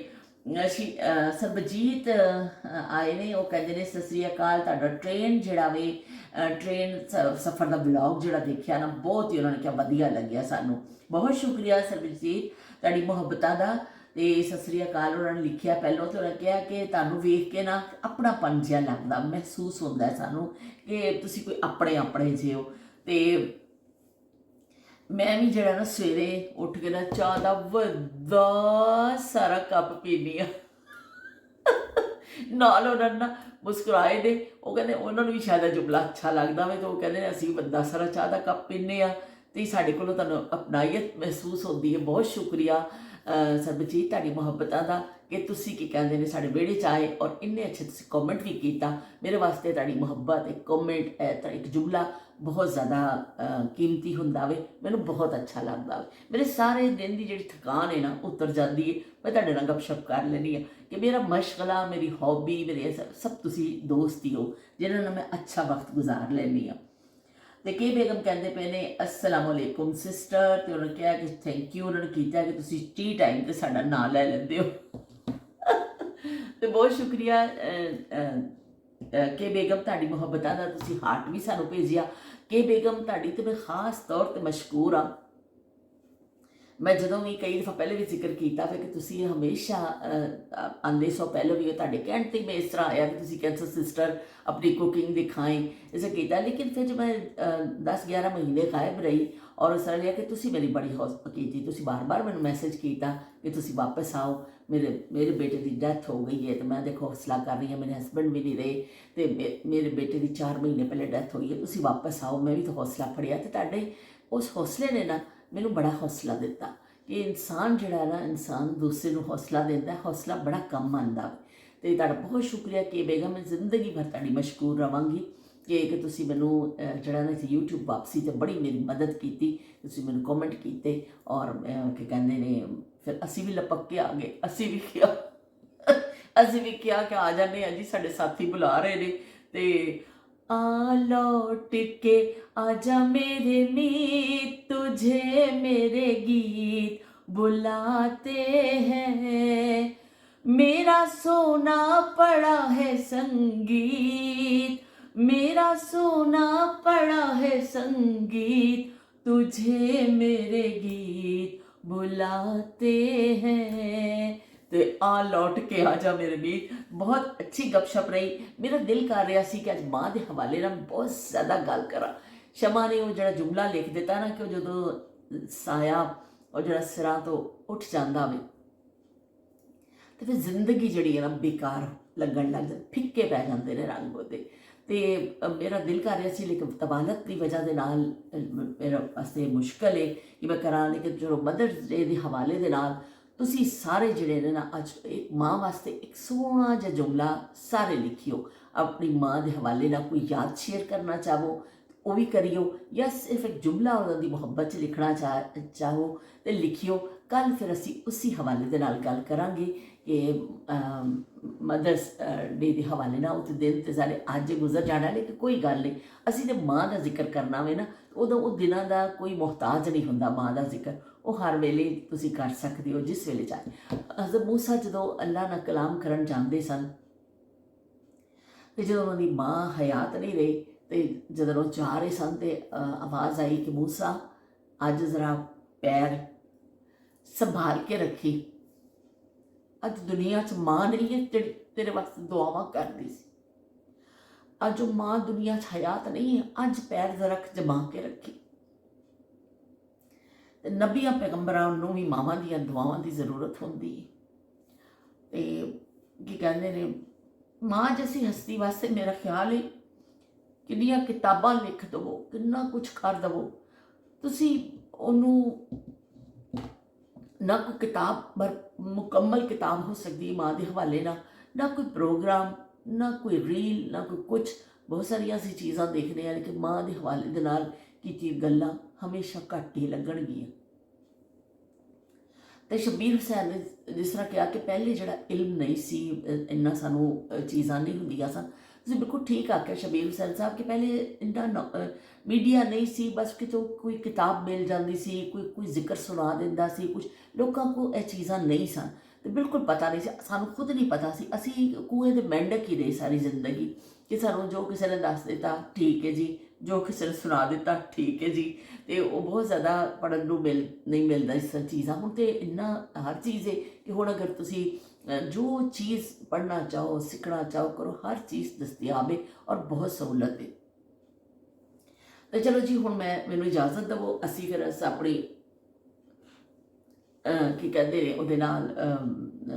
ਸਰਬਜੀਤ ਆਏ ਨੇ, ਉਹ ਕਹਿੰਦੇ ਨੇ ਸਤਿ ਸ੍ਰੀ ਅਕਾਲ, ਤੁਹਾਡਾ ਟ੍ਰੇਨ ਜਿਹੜਾ ਵੇ ਟ੍ਰੇਨ ਸਫ਼ਰ ਦਾ ਵਲੌਗ ਜਿਹੜਾ ਦੇਖਿਆ ਨਾ ਬਹੁਤ ਹੀ ਉਹਨਾਂ ਨੇ ਕਿਹਾ ਵਧੀਆ ਲੱਗਿਆ ਸਾਨੂੰ। ਬਹੁਤ ਸ਼ੁਕਰੀਆ ਸਰਬਜੀਤ ਤੁਹਾਡੀ ਮੁਹੱਬਤਾਂ ਦਾ। ਤੇ ਸਤਿ ਸ੍ਰੀ ਅਕਾਲ ਉਹਨਾਂ ਨੇ ਲਿਖਿਆ ਪਹਿਲਾਂ, ਤੇ ਉਹਨਾਂ ਕਿਹਾ ਕਿ ਤੁਹਾਨੂੰ ਵੇਖ ਕੇ ਨਾ ਆਪਣਾਪਨ ਜਿਹਾ ਲੱਗਦਾ, ਮਹਿਸੂਸ ਹੁੰਦਾ ਸਾਨੂੰ ਕਿ ਤੁਸੀਂ ਕੋਈ ਆਪਣੇ ਆਪਣੇ ਜਿਹੇ ਹੋ। ਤੇ ਮੈਂ ਵੀ ਜਿਹੜਾ ਨਾ ਸਵੇਰੇ ਉੱਠ ਕੇ ਨਾ ਚਾਹ ਦਾ ਵੱਡਾ ਸਾਰਾ ਕੱਪ ਪੀਂਦੀ ਹਾਂ। ਨਾਲ ਉਹਨਾਂ ਨੇ ਨਾ ਮੁਸਕਰਾਏ ਨੇ, ਉਹ ਕਹਿੰਦੇ ਉਹਨਾਂ ਨੂੰ ਵੀ ਸ਼ਾਇਦ ਇਹ ਜੁਮਲਾ ਅੱਛਾ ਲੱਗਦਾ ਵੇ, ਤਾਂ ਉਹ ਕਹਿੰਦੇ ਨੇ ਅਸੀਂ ਵੱਡਾ ਸਾਰਾ ਚਾਹ ਦਾ ਕੱਪ ਪੀਂਦੇ ਹਾਂ ਅਤੇ ਸਾਡੇ ਕੋਲੋਂ ਤੁਹਾਨੂੰ ਅਪਣਾਈਅਤ ਮਹਿਸੂਸ ਹੁੰਦੀ ਹੈ। ਬਹੁਤ ਸ਼ੁਕਰੀਆ ਸਰਬਜੀਤ ਤੁਹਾਡੀ ਮੁਹੱਬਤਾਂ ਦਾ ਕਿ ਤੁਸੀਂ ਕੀ ਕਹਿੰਦੇ ਨੇ ਸਾਡੇ ਵਿਹੜੇ 'ਚ ਆਏ ਔਰ ਇੰਨੇ ਅੱਛੇ ਤੁਸੀਂ ਕਮੈਂਟ ਵੀ ਕੀਤਾ। ਮੇਰੇ ਵਾਸਤੇ ਤੁਹਾਡੀ ਮੁਹੱਬਤ, ਇੱਕ ਕਮੈਂਟ, ਇੱਕ ਜੁਮਲਾ ਬਹੁਤ ਜ਼ਿਆਦਾ ਕੀਮਤੀ ਹੁੰਦਾ ਵੇ, ਮੈਨੂੰ ਬਹੁਤ ਅੱਛਾ ਲੱਗਦਾ ਵੇ। ਮੇਰੇ ਸਾਰੇ ਦਿਨ ਦੀ ਜਿਹੜੀ ਥਕਾਨ ਹੈ ਨਾ ਉਤਰ ਜਾਂਦੀ ਹੈ, ਮੈਂ ਤੁਹਾਡੇ ਨਾਲ ਗੱਪਸ਼ਪ ਕਰ ਲੈਂਦੀ ਹਾਂ ਕਿ ਮੇਰਾ ਮਸ਼ਗਲਾ, ਮੇਰੀ ਹੌਬੀ, ਮੇਰੇ ਸਭ ਤੁਸੀਂ ਦੋਸਤ ਹੀ ਹੋ ਜਿਹਨਾਂ ਨਾਲ ਮੈਂ ਅੱਛਾ ਵਕਤ ਗੁਜ਼ਾਰ ਲੈਂਦੀ ਹਾਂ। ਤੇ ਕੇ ਬੇਗਮ ਕਹਿੰਦੇ ਪਏ ਨੇ ਅਸਲਾਮ ਅਲੈਕੁਮ ਸਿਸਟਰ, ਤੇ ਉਹਨਾਂ ਨੇ ਕਿਹਾ ਕਿ ਥੈਂਕ ਯੂ ਉਹਨਾਂ ਨੇ ਕੀਤਾ ਕਿ ਤੁਸੀਂ ਟੀ ਟਾਈਮ ਤੇ ਸਾਡਾ ਨਾਂ ਲੈ ਲੈਂਦੇ ਹੋ। ਤੇ ਬਹੁਤ ਸ਼ੁਕਰੀਆ ਕੇ ਬੇਗਮ ਤੁਹਾਡੀ ਮੁਹੱਬਤਾਂ ਦਾ, ਤੁਸੀਂ ਹਾਰਟ ਵੀ ਸਾਨੂੰ ਭੇਜਿਆ। ਕੇ ਬੇਗਮ ਤੁਹਾਡੀ ਤੇ ਮੈਂ ਖਾਸ ਤੌਰ ਤੇ ਮਸ਼ਕੂਰ ਹਾਂ। ਮੈਂ ਜਦੋਂ ਵੀ ਕਈ ਦਫਾ ਪਹਿਲੇ ਵੀ ਜ਼ਿਕਰ ਕੀਤਾ ਫਿਰ ਕਿ ਤੁਸੀਂ ਹਮੇਸ਼ਾ ਆਉਂਦੇ ਸੋ ਪਹਿਲਾਂ ਵੀ ਤੁਹਾਡੇ ਕਹਿਣ 'ਤੇ ਮੈਂ ਇਸ ਤਰ੍ਹਾਂ ਆਇਆ ਕਿ ਤੁਸੀਂ ਕਹਿੰਦੇ ਸਿਸਟਰ ਆਪਣੀ ਕੁਕਿੰਗ ਦਿਖਾएं ऐसा ਕੀਤਾ। लेकिन फिर जब मैं 10-11 ਮਹੀਨੇ ਗਾਇਬ ਰਹੀ ਔਰ ਇਸ ਤਰ੍ਹਾਂ ਲਿਆ ਕਿ ਤੁਸੀਂ ਮੇਰੀ ਬੜੀ ਹੌਸਲਾ ਕੀਤੀ, ਤੁਸੀਂ ਬਾਰ-ਬਾਰ ਮੈਨੂੰ ਮੈਸੇਜ ਕੀਤਾ ਕਿ ਤੁਸੀਂ ਵਾਪਸ ਆਓ, ਮੇਰੇ ਬੇਟੇ ਦੀ ਡੈਥ ਹੋ ਗਈ ਹੈ ਤੇ ਮੈਂ ਦੇਖੋ ਹੌਸਲਾ ਕਰ ਰਹੀ ਹਾਂ, ਮੇਰੇ ਹਸਬੈਂਡ ਵੀ ਨਹੀਂ ਰਹੇ ਤੇ ਮੇਰੇ ਬੇਟੇ ਦੀ 4 ਮਹੀਨੇ ਪਹਿਲੇ ਡੈਥ ਹੋਈ ਹੈ, ਤੁਸੀਂ ਵਾਪਸ ਆਓ। ਮੈਂ ਵੀ ਤਾਂ ਹੌਸਲਾ ਫੜਿਆ ਤੇ ਤੁਹਾਡੇ ਉਸ ਹੌਸਲੇ ਨੇ ਨਾ ਮੈਨੂੰ ਬੜਾ ਹੌਸਲਾ ਦਿੱਤਾ ਕਿ ਇਨਸਾਨ ਜਿਹੜਾ ਨਾ ਇਨਸਾਨ ਦੂਸਰੇ ਨੂੰ ਹੌਸਲਾ ਦਿੰਦਾ, ਹੌਸਲਾ ਬੜਾ ਕੰਮ ਆਉਂਦਾ। ਤੇ ਤੁਹਾਡਾ ਬਹੁਤ ਸ਼ੁਕਰੀਆ ਕਿ ਬੇਗਮ, ਮੈਂ ਜ਼ਿੰਦਗੀ ਭਰ ਤੁਹਾਡੀ ਮਸ਼ਕੂਰ ਰਵਾਂਗੀ ਕਿ ਤੁਸੀਂ ਮੈਨੂੰ ਜਿਹੜਾ ਨਾ YouTube ਵਾਪਸੀ ਤੇ ਬੜੀ ਮੇਰੀ ਮਦਦ ਕੀਤੀ, ਤੁਸੀਂ ਮੈਨੂੰ ਕਮੈਂਟ ਕੀਤੇ ਔਰ ਕੀ ਕਹਿੰਦੇ ਨੇ ਫਿਰ ਅਸੀਂ ਵੀ ਲਪਕ ਕੇ ਆ ਗਏ। ਅਸੀਂ ਵੀ ਕਿਹਾ ਕਿ ਆ ਜਾਂਦੇ ਹਾਂ ਜੀ, ਸਾਡੇ ਸਾਥੀ ਬੁਲਾ ਰਹੇ ਨੇ। ਤੇ आ लौट के आजा मेरे मीत, तुझे मेरे गीत बुलाते हैं, मेरा सोना पड़ा है संगीत, मेरा सोना पड़ा है संगीत, तुझे मेरे गीत बुलाते हैं। तो आ लौट के आ जा मेरे मीत। बहुत अच्छी गपशप रही। मेरा दिल कर रहा सी कि अज माँ के हवाले ना बहुत ज़्यादा गल करा। शमा ने वो जो जुमला लिख दिता ना कि जो साया और जो सिरां तो उठ जाता वे तो फिर जिंदगी जी है ना बेकार लगन लग जाती, फिक्के पै जाते हैं रंग वो। तो मेरा दिल कर रहा सी लेकिन तबालत की वजह के नाल मेरे वास्ते मुश्किल है कि मैं करा। लेकिन जो मदर्स डे के हवाले के नाल ਤੁਸੀਂ ਸਾਰੇ ਜਿਹੜੇ ਨੇ ਨਾ ਅੱਜ ਇੱਕ ਮਾਂ ਵਾਸਤੇ ਇੱਕ ਸੋਹਣਾ ਜਿਹਾ ਜੁਮਲਾ ਸਾਰੇ ਲਿਖਿਓ। ਆਪਣੀ ਮਾਂ ਦੇ ਹਵਾਲੇ ਨਾਲ ਕੋਈ ਯਾਦ ਸ਼ੇਅਰ ਕਰਨਾ ਚਾਹੋ ਉਹ ਵੀ ਕਰਿਓ, ਜਾਂ ਸਿਰਫ ਇੱਕ ਜੁਮਲਾ ਉਹਨਾਂ ਦੀ ਮੁਹੱਬਤ 'ਚ ਲਿਖਣਾ ਚਾਹੋ ਤੇ ਲਿਖਿਓ। ਕੱਲ੍ਹ ਫਿਰ ਅਸੀਂ ਉਸੇ ਹਵਾਲੇ ਦੇ ਨਾਲ ਗੱਲ ਕਰਾਂਗੇ ਕਿ ਮਦਰਸ ਡੇ ਦੇ ਹਵਾਲੇ ਨਾਲ। ਉਹ ਤਾਂ ਦਿਨ ਤੇ ਸਾਰੇ ਅੱਜ ਗੁਜ਼ਰ ਜਾਣਾ, ਲੇਕਿਨ ਕੋਈ ਗੱਲ ਨਹੀਂ, ਅਸੀਂ ਤੇ ਮਾਂ ਦਾ ਜ਼ਿਕਰ ਕਰਨਾ ਵੇ ਨਾ, ਉਦੋਂ ਉਹ ਦਿਨਾਂ ਦਾ ਕੋਈ ਮੁਹਤਾਜ ਨਹੀਂ ਹੁੰਦਾ। ਮਾਂ ਦਾ ਜ਼ਿਕਰ ਉਹ ਹਰ ਵੇਲੇ ਤੁਸੀਂ ਕਰ ਸਕਦੇ ਹੋ, ਜਿਸ ਵੇਲੇ ਚਾਹੇ। ਹਜ਼ਰਤ ਮੂਸਾ ਜਦੋਂ ਅੱਲਾਹ ਨਾਲ ਕਲਾਮ ਕਰਨ ਜਾਂਦੇ ਸਨ ਤੇ ਜਦੋਂ ਉਹਨਾਂ ਦੀ ਮਾਂ ਹਯਾਤ ਨਹੀਂ ਰਹੀ ਤੇ ਜਦੋਂ ਉਹ ਜਾ ਰਹੇ ਸਨ ਤੇ ਆਵਾਜ਼ ਆਈ ਕਿ ਮੂਸਾ ਅੱਜ ਜ਼ਰਾ ਪੈਰ ਸੰਭਾਲ ਕੇ ਰੱਖੀ, ਅੱਜ ਦੁਨੀਆ 'ਚ ਮਾਂ ਨਹੀਂ ਹੈ ਜਿਹੜੀ ਤੇਰੇ ਵਾਸਤੇ ਦੁਆਵਾਂ ਕਰਦੀ ਸੀ। ਅੱਜ ਉਹ ਮਾਂ ਦੁਨੀਆ 'ਚ ਹਯਾਤ ਨਹੀਂ ਹੈ, ਅੱਜ ਪੈਰ ਜ਼ਰਾ ਜਮਾ ਕੇ ਰੱਖੀ। ਤੇ ਨਬੀਆਂ ਪੈਗੰਬਰਾਂ ਨੂੰ ਵੀ ਮਾਵਾਂ ਦੀਆਂ ਦੁਆਵਾਂ ਦੀ ਜ਼ਰੂਰਤ ਹੁੰਦੀ ਹੈ। ਤੇ ਕੀ ਕਹਿੰਦੇ ਨੇ, ਮਾਂ ਜੈਸੀ ਹਸਤੀ ਵਾਸਤੇ ਮੇਰਾ ਖਿਆਲ ਹੈ ਕਿੰਨੀਆਂ ਕਿਤਾਬਾਂ ਲਿਖ ਦੇਵੋ, ਕਿੰਨਾ ਕੁਛ ਕਰ ਦੇਵੋ, ਤੁਸੀਂ ਉਹਨੂੰ ਨਾ ਕੋਈ ਕਿਤਾਬ ਮੁਕੰਮਲ ਕਿਤਾਬ ਹੋ ਸਕਦੀ ਮਾਂ ਦੇ ਹਵਾਲੇ ਨਾਲ, ਨਾ ਕੋਈ ਪ੍ਰੋਗਰਾਮ, ਨਾ ਕੋਈ ਰੀਲ, ਨਾ ਕੋਈ ਕੁਛ। ਬਹੁਤ ਸਾਰੀਆਂ ਅਸੀਂ ਚੀਜ਼ਾਂ ਦੇਖਦੇ ਹਾਂ ਕਿ ਮਾਂ ਦੇ ਹਵਾਲੇ ਦੇ ਨਾਲ ਕੀਤੀ ਗੱਲਾਂ ਹਮੇਸ਼ਾ ਘੱਟ ਹੀ ਲੱਗਣਗੀਆਂ। ਤੇ ਸ਼ਬੀਰ ਹੁਸੈਨ ਨੇ ਜਿਸ ਤਰ੍ਹਾਂ ਕਿਹਾ ਕਿ ਪਹਿਲੇ ਜਿਹੜਾ ਇਲਮ ਨਹੀਂ ਸੀ, ਇੰਨਾ ਸਾਨੂੰ ਚੀਜ਼ਾਂ ਨਹੀਂ ਹੁੰਦੀਆਂ ਸਨ। ਤੁਸੀਂ ਬਿਲਕੁਲ ਠੀਕ ਆਖਿਆ ਸ਼ਬੀਰ ਹੁਸੈਨ ਸਾਹਿਬ ਕਿ ਪਹਿਲੇ ਇੰਨਾ ਮੀਡੀਆ ਨਹੀਂ ਸੀ, ਬਸ ਕਿਤੋਂ ਕੋਈ ਕਿਤਾਬ ਮਿਲ ਜਾਂਦੀ ਸੀ, ਕੋਈ ਜ਼ਿਕਰ ਸੁਣਾ ਦਿੰਦਾ ਸੀ, ਕੁਛ ਲੋਕਾਂ ਕੋਲ ਇਹ ਚੀਜ਼ਾਂ ਨਹੀਂ ਸਨ ਤੇ ਬਿਲਕੁਲ ਪਤਾ ਨਹੀਂ ਸੀ। ਸਾਨੂੰ ਖੁਦ ਨਹੀਂ ਪਤਾ ਸੀ, ਅਸੀਂ ਕੂਏ ਦੇ ਮੈਂਡਕ ਹੀ ਰਹੇ ਸਾਰੀ ਜ਼ਿੰਦਗੀ ਕਿ ਸਾਨੂੰ ਜੋ ਕਿਸੇ ਨੇ ਦੱਸ ਦਿੱਤਾ ਠੀਕ ਹੈ ਜੀ, ਜੋ ਕਿਸੇ ਨੇ ਸੁਣਾ ਦਿੱਤਾ ਠੀਕ ਹੈ ਜੀ। ਤੇ ਉਹ ਬਹੁਤ ਜ਼ਿਆਦਾ ਪੜ੍ਹਨ ਨੂੰ ਨਹੀਂ ਮਿਲਦਾ ਇਸ ਚੀਜ਼ਾਂ। ਹੁਣ ਤਾਂ ਇੰਨਾ ਹਰ ਚੀਜ਼ ਹੈ ਕਿ ਹੁਣ ਅਗਰ ਤੁਸੀਂ ਜੋ ਚੀਜ਼ ਪੜ੍ਹਨਾ ਚਾਹੋ, ਸਿੱਖਣਾ ਚਾਹੋ, ਕਰੋ, ਹਰ ਚੀਜ਼ ਦਸਤਿਆਬ ਹੈ ਔਰ ਬਹੁਤ ਸਹੂਲਤ ਹੈ। ਤੇ ਚਲੋ ਜੀ, ਹੁਣ ਮੈਨੂੰ ਇਜਾਜ਼ਤ ਦੇਵੋ, ਅਸੀਂ ਫਿਰ ਆਪਣੀ ਕੀ ਕਹਿੰਦੇ ਨੇ ਉਹਦੇ ਨਾਲ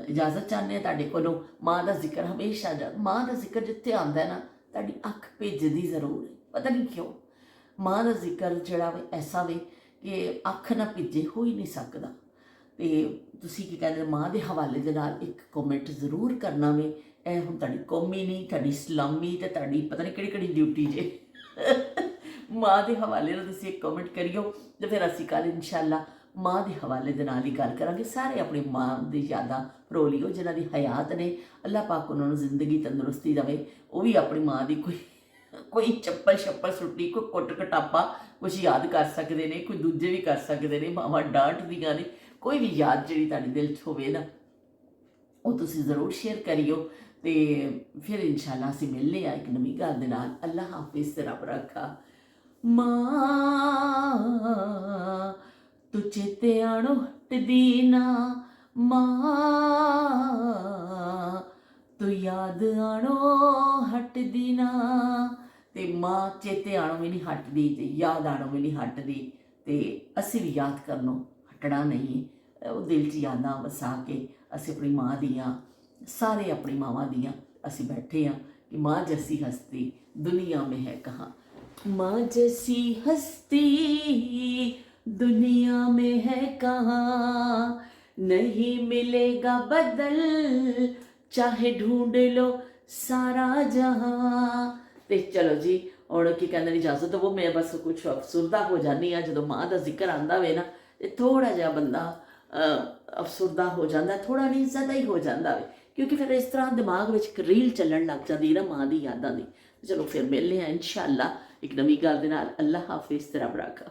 ਇਜਾਜ਼ਤ ਚਾਹੁੰਦੇ ਹਾਂ ਤੁਹਾਡੇ ਕੋਲੋਂ। ਮਾਂ ਦਾ ਜ਼ਿਕਰ ਹਮੇਸ਼ਾ ਮਾਂ ਦਾ ਜ਼ਿਕਰ ਜਿੱਥੇ ਆਉਂਦਾ ਨਾ ਤੁਹਾਡੀ ਅੱਖ ਭੇਜਦੀ ਜ਼ਰੂਰ ਹੈ, ਪਤਾ ਨਹੀਂ ਕਿਉਂ। ਮਾਂ ਦਾ ਜ਼ਿਕਰ ਜਿਹੜਾ ਵੇ ਐਸਾ ਵੇ ਕਿ ਅੱਖ ਨਾ ਭਿੱਜੇ ਹੋ ਹੀ ਨਹੀਂ ਸਕਦਾ। ਤੇ ਤੁਸੀਂ ਕੀ ਕਹਿੰਦੇ ਮਾਂ ਦੇ ਹਵਾਲੇ ਦੇ ਨਾਲ ਇੱਕ ਕਮੈਂਟ ਜ਼ਰੂਰ ਕਰਨਾ ਵੇ। ਇਹ ਹੁਣ ਤੁਹਾਡੀ ਕੌਮੀ ਨਹੀਂ, ਤੁਹਾਡੀ ਇਸਲਾਮੀ ਤੇ ਤੁਹਾਡੀ ਪਤਾ ਨਹੀਂ ਕਿਹੜੀ ਡਿਊਟੀ ਜੇ। ਮਾਂ ਦੇ ਹਵਾਲੇ ਨਾਲ ਤੁਸੀਂ ਇੱਕ ਕਮੈਂਟ ਕਰਿਓ ਤੇ ਫਿਰ ਅਸੀਂ ਕੱਲ੍ਹ ਇਨਸ਼ਾਅੱਲਾ ਮਾਂ ਦੇ ਹਵਾਲੇ ਦੇ ਨਾਲ ਹੀ ਗੱਲ ਕਰਾਂਗੇ। ਸਾਰੇ ਆਪਣੀ ਮਾਂ ਦੀ ਯਾਦਾਂ ਫਰੋਲਿਓ ਜਿਨ੍ਹਾਂ ਦੀ ਹਯਾਤ ਨੇ, ਅੱਲਾਹ ਪਾਕ ਉਹਨਾਂ ਨੂੰ ਜ਼ਿੰਦਗੀ ਤੰਦਰੁਸਤੀ ਦੇਵੇ। ਉਹ ਵੀ ਆਪਣੀ ਮਾਂ ਦੀ ਕੋਈ ਚੱਪਲ ਸੁੱਟੀ, ਕੋਈ ਕੁੱਟ ਕਟਾਪਾ ਕੁਛ ਯਾਦ ਕਰ ਸਕਦੇ ਨੇ, ਕੋਈ ਦੂਜੇ ਵੀ ਕਰ ਸਕਦੇ ਨੇ। ਮਾਵਾਂ ਡਾਂਟਦੀਆਂ ਨੇ, ਕੋਈ ਵੀ ਯਾਦ ਜਿਹੜੀ ਤੁਹਾਡੇ ਦਿਲ 'ਚ ਹੋਵੇ ਨਾ ਉਹ ਤੁਸੀਂ ਜ਼ਰੂਰ ਸ਼ੇਅਰ ਕਰਿਓ। ਤੇ ਫਿਰ ਇਨਸ਼ਾਅੱਲਾ ਅਸੀਂ ਮਿਲਨੇ ਆ ਇੱਕ ਨਵੀਂ ਗੱਲ ਦੇ ਨਾਲ। ਅੱਲਾਹ ਹਾਫਿਜ਼ ਤੇ ਰੱਬ ਰੱਖਾ। ਮਾਂ ਤੂੰ ਚੇਤੇ ਆਣੋ ਹਟਦੀ ਨਾ, ਮਾਂ ਤੂੰ ਯਾਦ ਆਣੋ ਹਟਦੀ ਨਾ। ਤੇ ਮਾਂ ਚੇਤੇ ਆਣੋ ਵੀ ਨਹੀਂ ਹਟਦੀ ਤੇ ਯਾਦ ਆਣੋ ਵੀ ਨਹੀਂ ਹਟਦੀ। ਤੇ ਅਸੀਂ ਵੀ ਯਾਦ ਕਰਨੋਂ ਹਟਣਾ ਨਹੀਂ, ਉਹ ਦਿਲ 'ਚ ਯਾਦਾਂ ਵਸਾ ਕੇ ਅਸੀਂ ਆਪਣੀ ਮਾਂ ਦੀਆਂ, ਸਾਰੇ ਆਪਣੀ ਮਾਵਾਂ ਦੀਆਂ ਅਸੀਂ ਬੈਠੇ ਹਾਂ कि माँ जैसी हस्ती दुनिया में है कहाँ। माँ जैसी हस्ती दुनिया में है कहाँ, नहीं मिलेगा बदल चाहे ढूंढ लो सारा जहाँ। ਤੇ ਚਲੋ ਜੀ ਹੁਣ ਕੀ ਕਹਿੰਦੇ ਨੇ ਇਜਾਜ਼ਤ ਦਿਓ। ਮੈਂ ਬਸ ਕੁਛ ਅਫਸੁਰਦਾ ਹੋ ਜਾਂਦੀ ਹਾਂ ਜਦੋਂ ਮਾਂ ਦਾ ਜ਼ਿਕਰ ਆਉਂਦਾ ਵੇ ਨਾ, ਤੇ ਥੋੜ੍ਹਾ ਜਿਹਾ ਬੰਦਾ ਅਫਸੁਰਦਾ ਹੋ ਜਾਂਦਾ, ਥੋੜ੍ਹਾ ਨਹੀਂ ਜ਼ਿਆਦਾ ਹੀ ਹੋ ਜਾਂਦਾ ਵੇ, ਕਿਉਂਕਿ ਫਿਰ ਇਸ ਤਰ੍ਹਾਂ ਦਿਮਾਗ ਵਿੱਚ ਇੱਕ ਰੀਲ ਚੱਲਣ ਲੱਗ ਜਾਂਦੀ ਨਾ ਮਾਂ ਦੀ ਯਾਦਾਂ ਦੀ। ਚਲੋ ਫਿਰ ਮਿਲਦੇ ਹਾਂ ਇਨਸ਼ਾਅੱਲਾ ਇੱਕ ਨਵੀਂ ਗੱਲ ਦੇ ਨਾਲ। ਅੱਲਾਹ ਹਾਫਿਜ਼ ਤੇ ਰੱਬ ਰਾਖਾ।